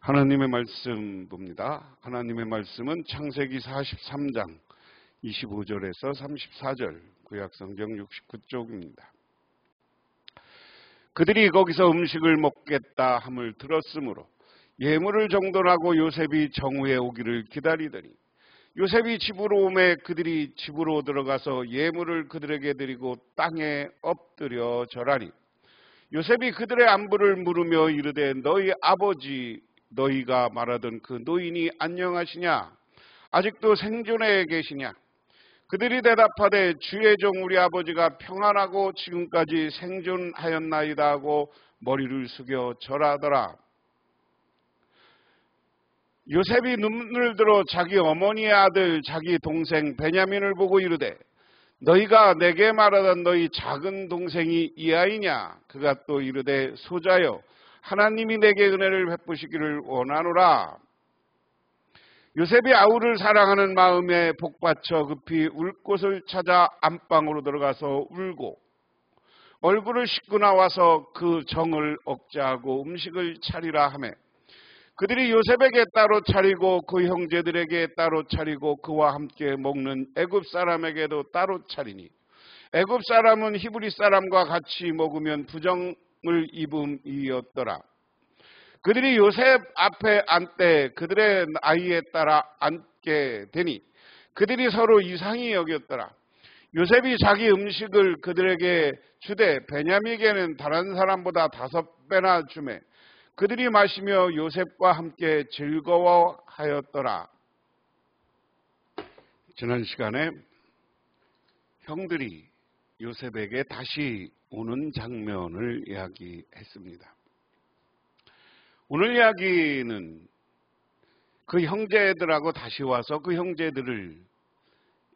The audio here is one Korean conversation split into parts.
하나님의 말씀 봅니다. 하나님의 말씀은 창세기 43장 25절에서 34절, 구약성경 69쪽입니다. 그들이 거기서 음식을 먹겠다 함을 들었으므로 예물을 정돈하고 요셉이 정오에 오기를 기다리더니 요셉이 집으로 오매 그들이 집으로 들어가서 예물을 그들에게 드리고 땅에 엎드려 절하니 요셉이 그들의 안부를 물으며 이르되 너희 아버지 너희가 말하던 그 노인이 안녕하시냐? 아직도 생존해 계시냐? 그들이 대답하되 주의 종 우리 아버지가 평안하고 지금까지 생존하였나이다 하고 머리를 숙여 절하더라. 요셉이 눈을 들어 자기 어머니의 아들 자기 동생 베냐민을 보고 이르되 너희가 내게 말하던 너희 작은 동생이 이 아이냐? 그가 또 이르되 소자여 하나님이 내게 은혜를 베푸시기를 원하노라. 요셉이 아우를 사랑하는 마음에 복받쳐 급히 울 곳을 찾아 안방으로 들어가서 울고 얼굴을 씻고 나와서 그 정을 억제하고 음식을 차리라 하매 그들이 요셉에게 따로 차리고 그 형제들에게 따로 차리고 그와 함께 먹는 애굽 사람에게도 따로 차리니 애굽 사람은 히브리 사람과 같이 먹으면 부정을 입음이었더라. 그들이 요셉 앞에 앉되 그들의 나이에 따라 앉게 되니 그들이 서로 이상히 여겼더라. 요셉이 자기 음식을 그들에게 주되 베냐민에게는 다른 사람보다 5배나 주매 그들이 마시며 요셉과 함께 즐거워하였더라. 지난 시간에 형들이 요셉에게 다시 오는 장면을 이야기했습니다. 오늘 이야기는 그 형제들하고 다시 와서 그 형제들을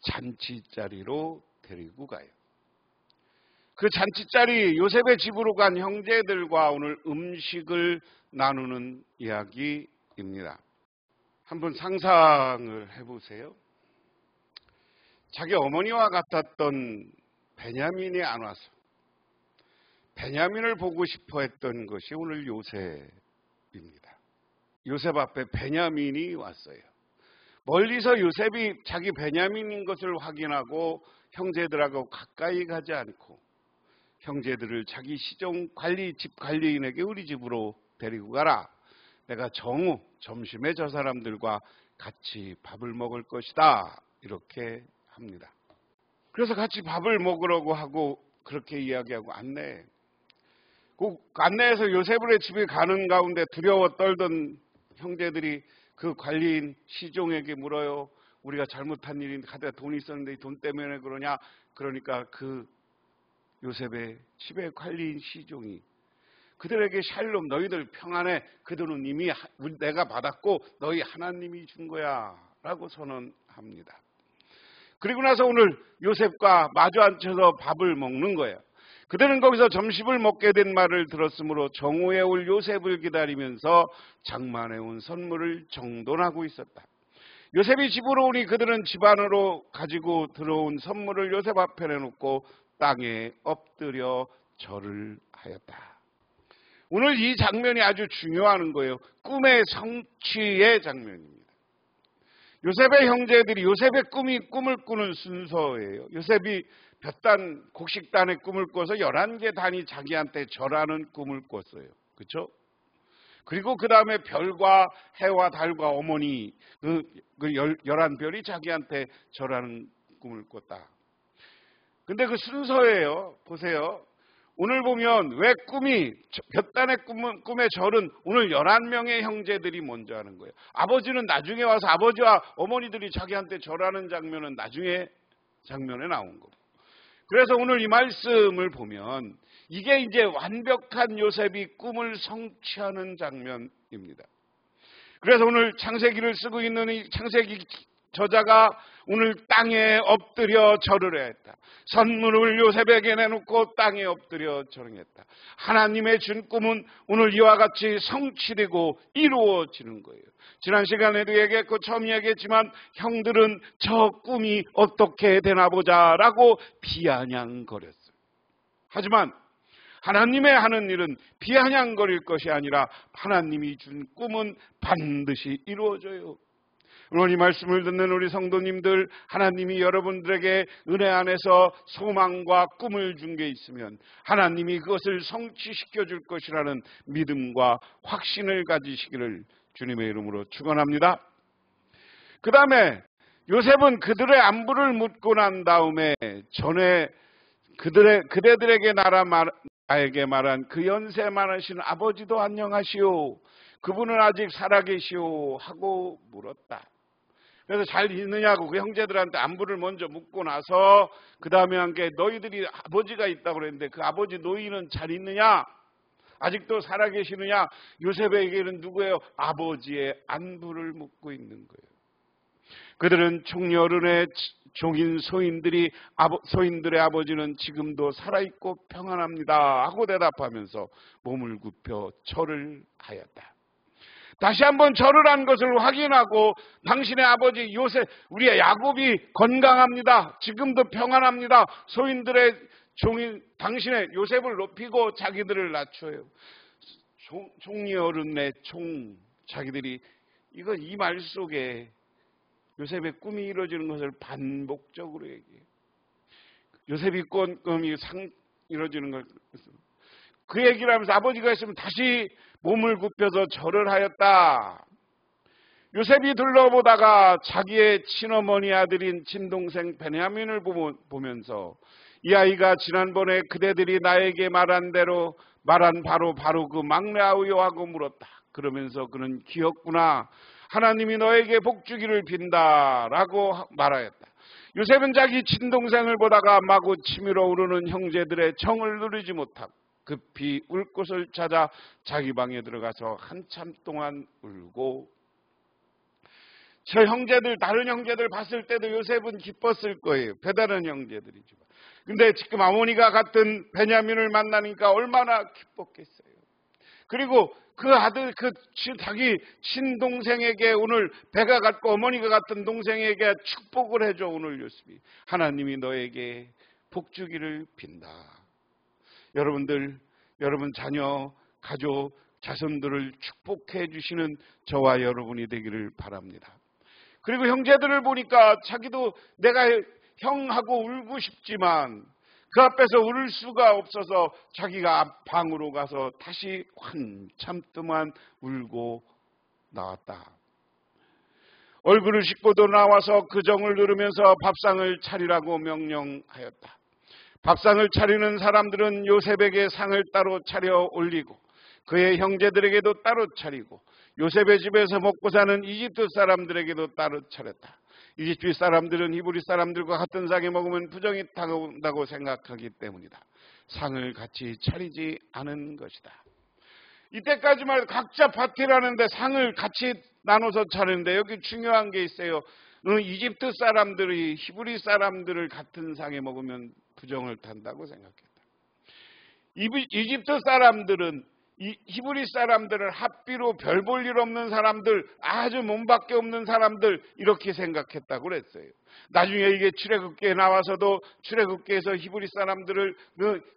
잔치자리로 데리고 가요. 그 잔치자리 요셉의 집으로 간 형제들과 오늘 음식을 나누는 이야기입니다. 한번 상상을 해보세요. 자기 어머니와 같았던 베냐민이 안 와서 베냐민을 보고 싶어 했던 것이 오늘 요셉입니다. 요셉 앞에 베냐민이 왔어요. 멀리서 요셉이 자기 베냐민인 것을 확인하고 형제들하고 가까이 가지 않고 형제들을 자기 시종 관리 집 관리인에게 우리 집으로 데리고 가라. 내가 정오 점심에 저 사람들과 같이 밥을 먹을 것이다. 이렇게 합니다. 그래서 같이 밥을 먹으려고 하고 그렇게 이야기하고 안내해. 그 안내해서 요셉의 집에 가는 가운데 두려워 떨던 형제들이 그 관리인 시종에게 물어요. 우리가 잘못한 일인데 가다가 돈이 있었는데 이 돈 때문에 그러냐? 그러니까 그 요셉의 집의 관리인 시종이 그들에게 샬롬 너희들 평안해. 그 돈은 이미 내가 받았고 너희 하나님이 준 거야 라고 선언합니다. 그리고 나서 오늘 요셉과 마주 앉혀서 밥을 먹는 거예요. 그들은 거기서 점심을 먹게 된 말을 들었으므로 정오에 올 요셉을 기다리면서 장만해 온 선물을 정돈하고 있었다. 요셉이 집으로 오니 그들은 집 안으로 가지고 들어온 선물을 요셉 앞에 내놓고 땅에 엎드려 절을 하였다. 오늘 이 장면이 아주 중요한 거예요. 꿈의 성취의 장면입니다. 요셉의 형제들이 요셉의 꿈을 꾸는 순서예요. 요셉이 곡식단의 꿈을 꿔서 11개 단이 자기한테 절하는 꿈을 꿨어요. 그렇죠? 그리고 그 다음에 별과 해와 달과 어머니 그 11별이 자기한테 절하는 꿈을 꿨다. 근데 그 순서예요. 보세요. 오늘 보면 왜 몇 단의 꿈의 절은 오늘 11명의 형제들이 먼저 하는 거예요. 아버지는 나중에 와서 아버지와 어머니들이 자기한테 절하는 장면은 나중에 장면에 나온 거고. 그래서 오늘 이 말씀을 보면 이게 이제 완벽한 요셉이 꿈을 성취하는 장면입니다. 그래서 오늘 창세기를 쓰고 있는 이 창세기 저자가 오늘 땅에 엎드려 절을 했다. 선물을 요셉에게 내놓고 땅에 엎드려 절했다. 하나님의 준 꿈은 오늘 이와 같이 성취되고 이루어지는 거예요. 지난 시간에도 얘기했고 처음 얘기했지만 형들은 저 꿈이 어떻게 되나 보자라고 비아냥거렸어요. 하지만 하나님의 하는 일은 비아냥거릴 것이 아니라 하나님이 준 꿈은 반드시 이루어져요. 오늘 이 말씀을 듣는 우리 성도님들, 하나님이 여러분들에게 은혜 안에서 소망과 꿈을 준 게 있으면 하나님이 그것을 성취시켜 줄 것이라는 믿음과 확신을 가지시기를 주님의 이름으로 축원합니다. 그 다음에 요셉은 그들의 안부를 묻고 난 다음에 전에 그대들에게 나에게 말한 그 연세 많으신 아버지도 안녕하시오, 그분은 아직 살아계시오 하고 물었다. 그래서 잘 있느냐고 그 형제들한테 안부를 먼저 묻고 나서 그 다음에 한 게 너희들이 아버지가 있다고 그랬는데 그 아버지 노인은 잘 있느냐? 아직도 살아계시느냐? 요셉에게는 누구예요? 아버지의 안부를 묻고 있는 거예요. 그들은 총리어른의 종인 소인들의 아버지는 지금도 살아있고 평안합니다 하고 대답하면서 몸을 굽혀 절을 하였다. 다시 한번 절을 한 것을 확인하고 당신의 아버지 요셉, 우리의 야곱이 건강합니다. 지금도 평안합니다. 소인들의 종인 당신의 요셉을 높이고 자기들을 낮춰요. 총리 어른의 자기들이 이 말 속에 요셉의 꿈이 이루어지는 것을 반복적으로 얘기해요. 요셉이 꿈이 이루어지는 걸 그 얘기를 하면서 아버지가 있으면 다시 몸을 굽혀서 절을 하였다. 요셉이 둘러보다가 자기의 친어머니 아들인 친동생 베냐민을 보면서 이 아이가 지난번에 그대들이 나에게 말한 바로 그 막내 아우요 하고 물었다. 그러면서 그는 기었구나. 하나님이 너에게 복 주기를 빈다라고 말하였다. 요셉은 자기 친동생을 보다가 마구 치밀어 오르는 형제들의 정을 누리지 못하고 급히 울 곳을 찾아 자기 방에 들어가서 한참 동안 울고, 다른 형제들 봤을 때도 요셉은 기뻤을 거예요. 배다른 형제들이지만. 근데 지금 어머니가 같은 베냐민을 만나니까 얼마나 기뻤겠어요. 그리고 그 아들, 자기 친동생에게 오늘 배가 같고 어머니가 같은 동생에게 축복을 해줘. 오늘 요셉이 하나님이 너에게 복 주기를 빈다. 여러분 자녀, 가족, 자손들을 축복해 주시는 저와 여러분이 되기를 바랍니다. 그리고 형제들을 보니까 자기도 내가 형하고 울고 싶지만 그 앞에서 울을 수가 없어서 자기가 앞방으로 가서 다시 한참 동안 울고 나왔다. 얼굴을 씻고도 나와서 그 정을 누르면서 밥상을 차리라고 명령하였다. 밥상을 차리는 사람들은 요셉에게 상을 따로 차려 올리고 그의 형제들에게도 따로 차리고 요셉의 집에서 먹고 사는 이집트 사람들에게도 따로 차렸다. 이집트 사람들은 히브리 사람들과 같은 상에 먹으면 부정이 타온다고 생각하기 때문이다. 상을 같이 차리지 않은 것이다. 이때까지만 해도 각자 파티를 하는데 상을 같이 나눠서 차리는데 여기 중요한 게 있어요. 이집트 사람들이 히브리 사람들을 같은 상에 먹으면 부정을 탄다고 생각했다. 이집트 사람들은 히브리 사람들을 합비로 별 볼 일 없는 사람들, 아주 몸밖에 없는 사람들 이렇게 생각했다고 그랬어요. 나중에 이게 출애굽기에 나와서도 출애굽기에서 히브리 사람들을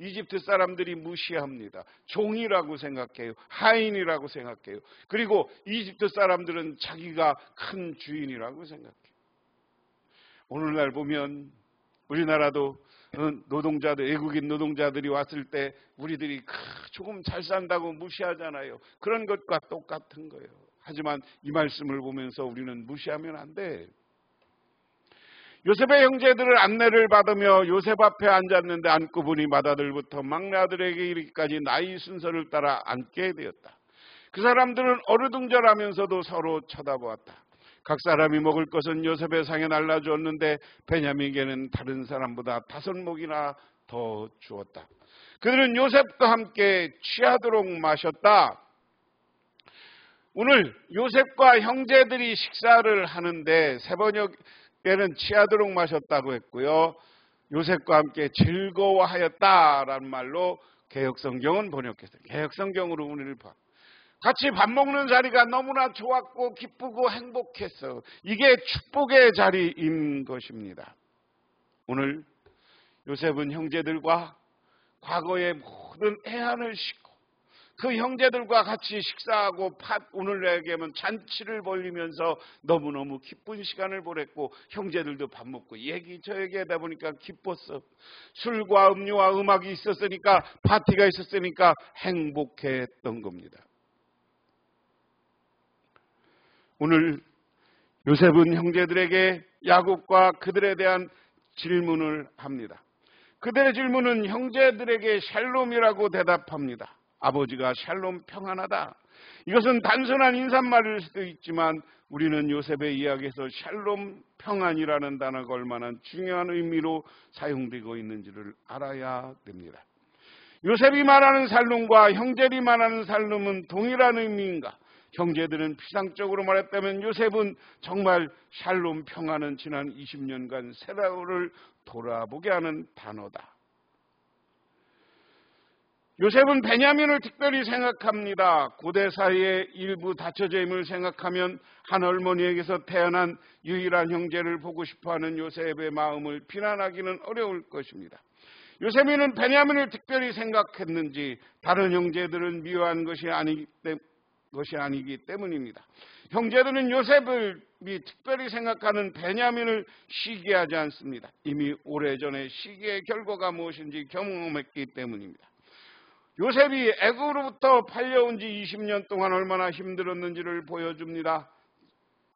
이집트 사람들이 무시합니다. 종이라고 생각해요. 하인이라고 생각해요. 그리고 이집트 사람들은 자기가 큰 주인이라고 생각해요. 오늘날 보면 우리나라도 외국인 노동자들이 왔을 때 우리들이 조금 잘 산다고 무시하잖아요. 그런 것과 똑같은 거예요. 하지만 이 말씀을 보면서 우리는 무시하면 안 돼. 요셉의 형제들을 안내를 받으며 요셉 앞에 앉았는데 안고 보니 맏아들부터 막내 아들에게 이르기까지 나이 순서를 따라 앉게 되었다. 그 사람들은 어르둥절하면서도 서로 쳐다보았다. 각 사람이 먹을 것은 요셉의 상에 날라주었는데 베냐민에게는 다른 사람보다 5몫이나 더 주었다. 그들은 요셉과 함께 취하도록 마셨다. 오늘 요셉과 형제들이 식사를 하는데 세번역에는 취하도록 마셨다고 했고요. 요셉과 함께 즐거워하였다라는 말로 개역성경은 번역했어요. 개역성경으로 우리를 봐. 같이 밥 먹는 자리가 너무나 좋았고 기쁘고 행복했어. 이게 축복의 자리인 것입니다. 오늘 요셉은 형제들과 과거의 모든 애한을 싣고 그 형제들과 같이 식사하고 오늘 얘기하면 잔치를 벌리면서 너무너무 기쁜 시간을 보냈고 형제들도 밥 먹고 저 얘기하다 보니까 기뻤어. 술과 음료와 음악이 있었으니까 파티가 있었으니까 행복했던 겁니다. 오늘 요셉은 형제들에게 야곱과 그들에 대한 질문을 합니다. 그들의 질문은 형제들에게 샬롬이라고 대답합니다. 아버지가 샬롬 평안하다. 이것은 단순한 인사말일 수도 있지만 우리는 요셉의 이야기에서 샬롬 평안이라는 단어가 얼마나 중요한 의미로 사용되고 있는지를 알아야 됩니다. 요셉이 말하는 샬롬과 형제들이 말하는 샬롬은 동일한 의미인가? 형제들은 피상적으로 말했다면 요셉은 정말 샬롬 평안은 지난 20년간 세월을 돌아보게 하는 단어다. 요셉은 베냐민을 특별히 생각합니다. 고대 사회의 일부 닫혀져 있음을 생각하면 한 할머니에게서 태어난 유일한 형제를 보고 싶어하는 요셉의 마음을 비난하기는 어려울 것입니다. 요셉이는 베냐민을 특별히 생각했는지 다른 형제들은 미워한 것이 아니기 때문입니다. 형제들은 요셉을 특별히 생각하는 베냐민을 시기하지 않습니다. 이미 오래전에 시기의 결과가 무엇인지 경험했기 때문입니다. 요셉이 애굽으로부터 팔려온 지 20년 동안 얼마나 힘들었는지를 보여줍니다.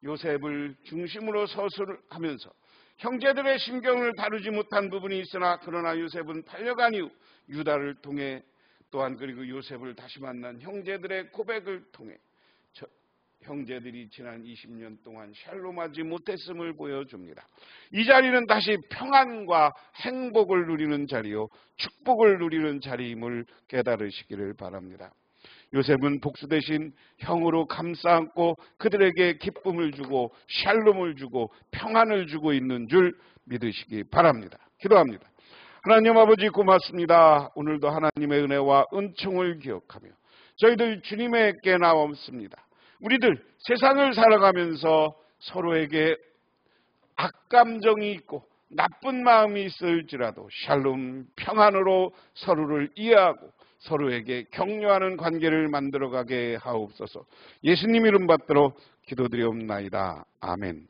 요셉을 중심으로 서술하면서 형제들의 심경을 다루지 못한 부분이 있으나 그러나 요셉은 팔려간 이후 유다를 통해 또한 그리고 요셉을 다시 만난 형제들의 고백을 통해 형제들이 지난 20년 동안 샬롬하지 못했음을 보여줍니다. 이 자리는 다시 평안과 행복을 누리는 자리요 축복을 누리는 자리임을 깨달으시기를 바랍니다. 요셉은 복수 대신 형으로 감싸 안고 그들에게 기쁨을 주고 샬롬을 주고 평안을 주고 있는 줄 믿으시기 바랍니다. 기도합니다. 하나님 아버지 고맙습니다. 오늘도 하나님의 은혜와 은총을 기억하며 저희들 주님에게 나왔습니다. 우리들 세상을 살아가면서 서로에게 악감정이 있고 나쁜 마음이 있을지라도 샬롬 평안으로 서로를 이해하고 서로에게 격려하는 관계를 만들어가게 하옵소서. 예수님 이름 받들어 기도드리옵나이다. 아멘.